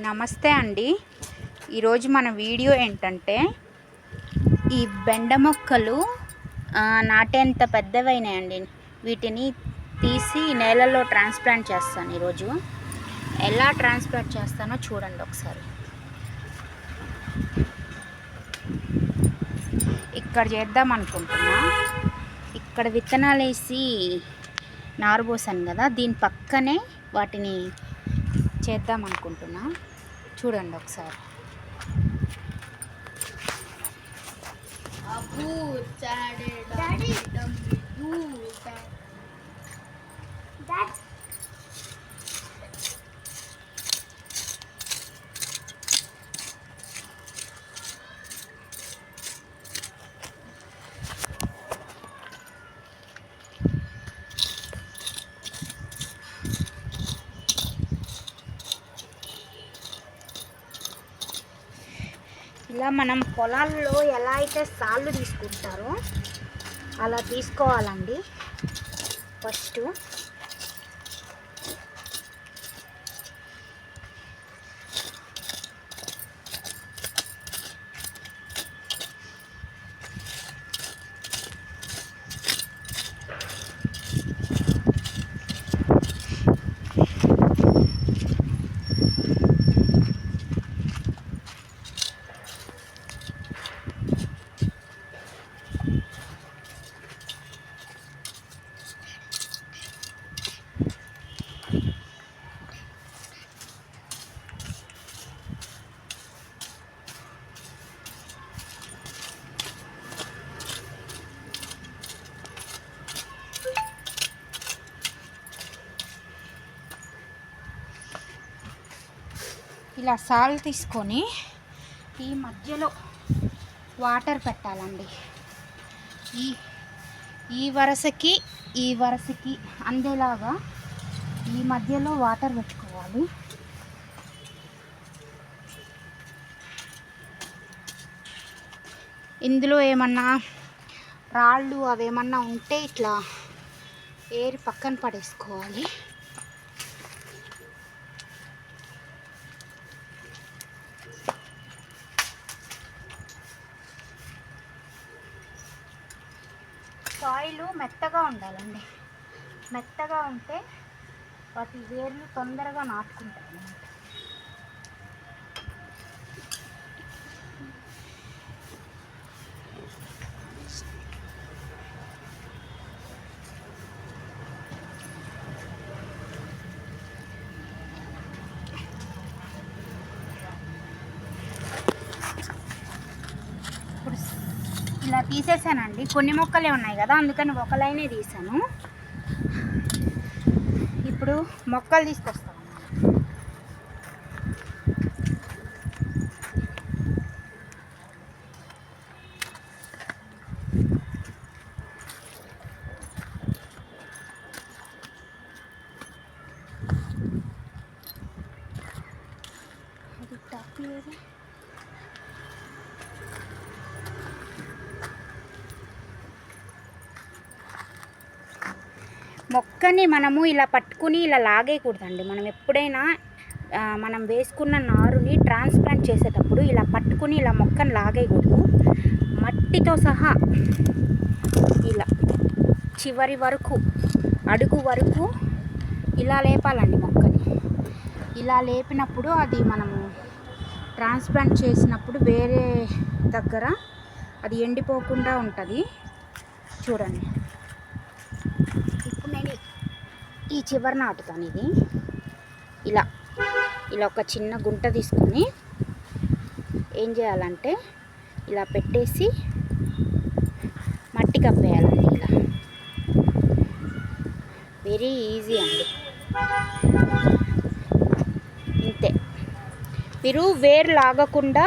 నమస్తే అండి. ఈరోజు మన వీడియో ఏంటంటే ఈ బెండ మొక్కలు నాటేంత పెద్దవైనాయండి. వీటిని తీసి నేలలో ట్రాన్స్ప్లాంట్ చేస్తాను. ఈరోజు ఎలా ట్రాన్స్ప్లాంట్ చేస్తానో చూడండి ఒకసారి. ఇక్కడ చేద్దాం అనుకుంటున్నా. ఇక్కడ విత్తనాలు వేసి నారుబోసాను కదా, దీని పక్కనే వాటిని చేద్దాం అనుకుంటున్నా. చూడండి ఒకసారి. ఇలా మనం పొలాల్లో ఎలా అయితే సాళ్ళు తీసుకుంటారో అలా తీసుకోవాలండి. ఫస్ట్ ఇలా సాల్ తీసుకొని ఈ మధ్యలో వాటర్ పెట్టాలండి. ఈ వరసకి అందేలాగా ఈ మధ్యలో వాటర్ పెట్టుకోవాలి. ఇందులో ఏమన్నా రాళ్ళు అవేమన్నా ఉంటే ఇట్లా ఏరి పక్కన పడేసుకోవాలి. సాయిల్ మెత్తగా ఉండాలండి. మెత్తగా ఉంటే వాటి వేర్లు తొందరగా నాటుకుంటాయి అన్నమాట. ఇలా తీసేసానండి. కొన్ని మొక్కలే ఉన్నాయి కదా, అందుకని ఒక లైనే తీసాను. ఇప్పుడు మొక్కలు తీసుకొస్తాను. అది టాపీ ఏది? మొక్కని మనము ఇలా పట్టుకుని ఇలా లాగేయకూడదండి. మనం ఎప్పుడైనా మనం వేసుకున్న నారుని ట్రాన్స్ప్లాంట్ చేసేటప్పుడు ఇలా పట్టుకుని ఇలా మొక్కని లాగేయకూడదు. మట్టితో సహా ఇలా చివరి వరకు, అడుగు వరకు ఇలా లేపాలండి మొక్కని. ఇలా లేపినప్పుడు అది మనము ట్రాన్స్ప్లాంట్ చేసినప్పుడు వేరే దగ్గర అది ఎండిపోకుండా ఉంటుంది. చూడండి, నేను ఈ చివరి నాటుతాను. ఇది ఇలా ఒక చిన్న గుంట తీసుకొని ఏం చేయాలంటే ఇలా పెట్టేసి మట్టి కప్పేయాలండి. ఇలా వెరీ ఈజీ అండి. ఇంతే. మీరు వేరు లాగకుండా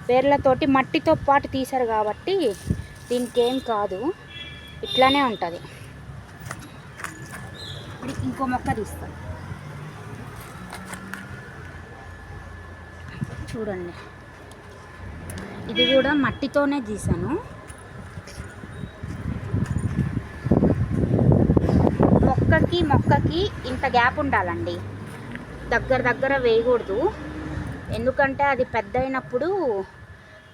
వేర్లతోటి మట్టితో పాటు తీసారు కాబట్టి దీనికి ఏం కాదు, ఇట్లానే ఉంటుంది. ఇంకో మొక్క తీస్తాను. చూడండి, ఇది కూడా మట్టితోనే తీసాను. మొక్కకి ఇంత గ్యాప్ ఉండాలండి. దగ్గర దగ్గర వేయకూడదు, ఎందుకంటే అది పెద్ద అయినప్పుడు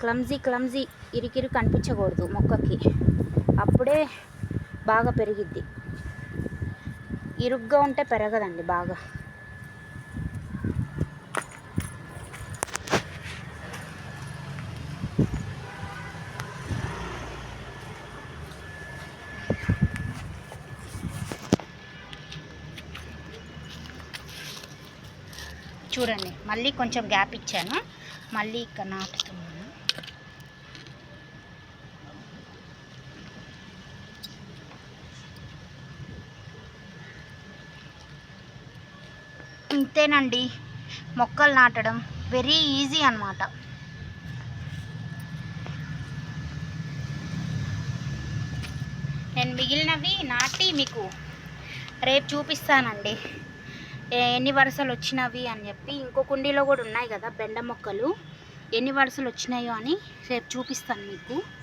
క్లమ్జీ ఇరికిరి కనిపించకూడదు మొక్కకి, అప్పుడే బాగా పెరిగిద్ది. ఇరుగ్గా ఉంటే పెరగదండి బాగా. చూడండి, మళ్ళీ కొంచెం గ్యాప్ ఇచ్చాను, మళ్ళీ ఇక్కడ నాటుతున్నాను. ఇంతేనండి మొక్కలు నాటడం, వెరీ ఈజీ అన్నమాట. నేను మిగిలినవి నాటి మీకు రేపు చూపిస్తానండి ఎన్ని వరుసలు వచ్చినవి అని చెప్పి. ఇంకో కుండీలో కూడా ఉన్నాయి కదా బెండ మొక్కలు, ఎన్ని వరుసలు వచ్చినాయో అని రేపు చూపిస్తాను మీకు.